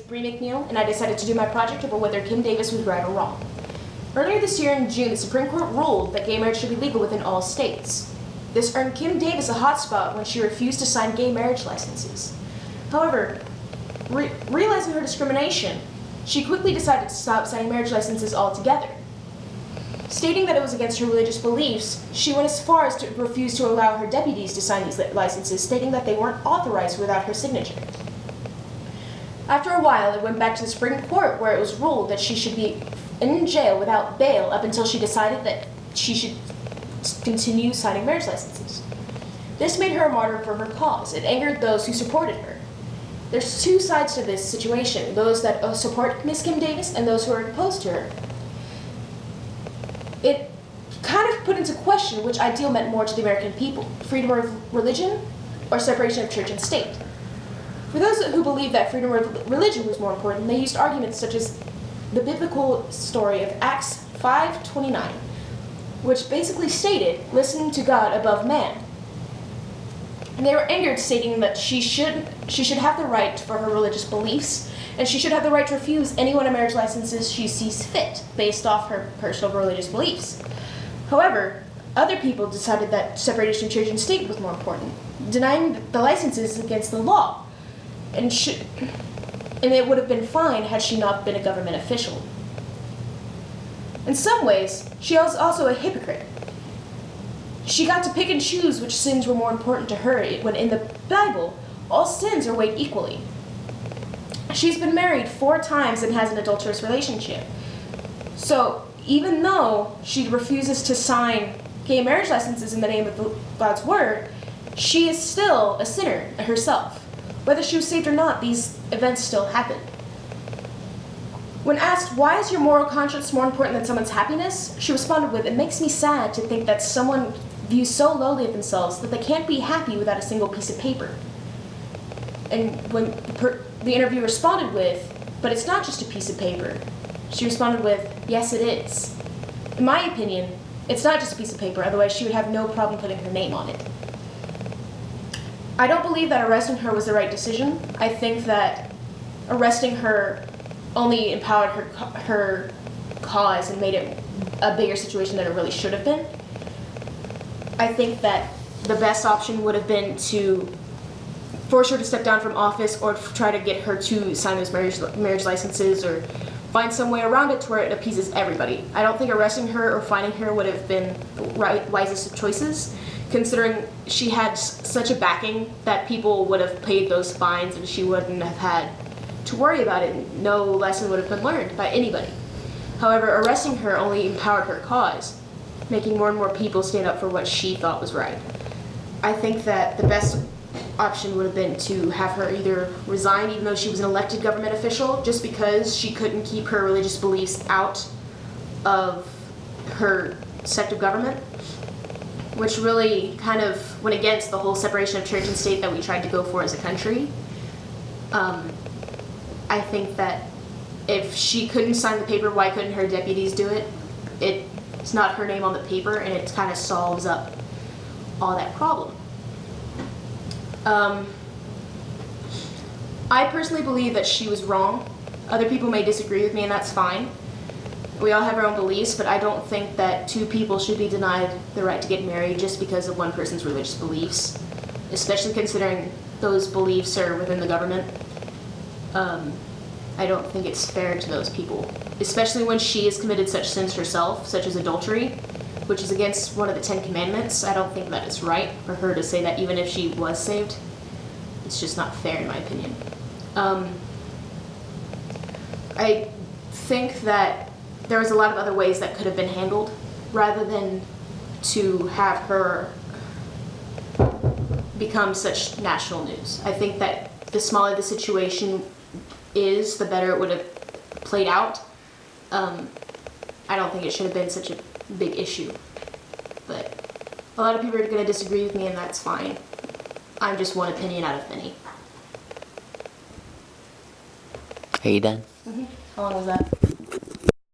Bree McNeil, and I decided to do my project over whether Kim Davis was right or wrong. Earlier this year in June, the Supreme Court ruled that gay marriage should be legal within all states. This earned Kim Davis a hot spot when she refused to sign gay marriage licenses. However, realizing her discrimination, she quickly decided to stop signing marriage licenses altogether. Stating that it was against her religious beliefs, she went as far as to refuse to allow her deputies to sign these licenses, stating that they weren't authorized without her signature. After a while, it went back to the Supreme Court, where it was ruled that she should be in jail without bail up until she decided that she should continue signing marriage licenses. This made her a martyr for her cause. It angered those who supported her. There's two sides to this situation, those that support Miss Kim Davis and those who are opposed to her. It kind of put into question which ideal meant more to the American people, freedom of religion or separation of church and state. For those who believed that freedom of religion was more important, they used arguments such as the biblical story of Acts 5:29, which basically stated, listening to God above man. And they were angered, stating that she should have the right for her religious beliefs, and she should have the right to refuse anyone a marriage licenses she sees fit, based off her personal religious beliefs. However, other people decided that separation of church and state was more important, denying the licenses against the law, and it would have been fine had she not been a government official. In some ways, she was also a hypocrite. She got to pick and choose which sins were more important to her, when in the Bible, all sins are weighed equally. She's been married 4 times and has an adulterous relationship. So even though she refuses to sign gay marriage licenses in the name of God's word, she is still a sinner herself. Whether she was saved or not, these events still happen. When asked, why is your moral conscience more important than someone's happiness, she responded with, it makes me sad to think that someone views so lowly of themselves that they can't be happy without a single piece of paper. And when the interviewer responded with, but it's not just a piece of paper, she responded with, yes it is. In my opinion, it's not just a piece of paper, otherwise she would have no problem putting her name on it. I don't believe that arresting her was the right decision. I think that arresting her only empowered her cause and made it a bigger situation than it really should have been. I think that the best option would have been to force her to step down from office or try to get her to sign those marriage licenses or find some way around it to where it appeases everybody. I don't think arresting her or fining her would have been the wisest of choices, considering she had such a backing that people would have paid those fines and she wouldn't have had to worry about it. No lesson would have been learned by anybody. However, arresting her only empowered her cause, making more and more people stand up for what she thought was right. I think that the best option would have been to have her either resign, even though she was an elected government official, just because she couldn't keep her religious beliefs out of her sect of government, which really kind of went against the whole separation of church and state that we tried to go for as a country. I think that if she couldn't sign the paper, why couldn't her deputies do it? It's not her name on the paper, and it kind of solves up all that problem. I personally believe that she was wrong. Other people may disagree with me, and that's fine. We all have our own beliefs, but I don't think that 2 people should be denied the right to get married just because of one person's religious beliefs, especially considering those beliefs are within the government. I don't think it's fair to those people, especially when she has committed such sins herself, such as adultery, which is against one of the 10 Commandments. I don't think that it's right for her to say that even if she was saved. It's just not fair in my opinion. I think that there was a lot of other ways that could have been handled rather than to have her become such national news. I think that the smaller the situation is, the better it would have played out. I don't think it should have been such a big issue, but a lot of people are going to disagree with me, and that's fine. I'm just one opinion out of many. Are you done? How long was that?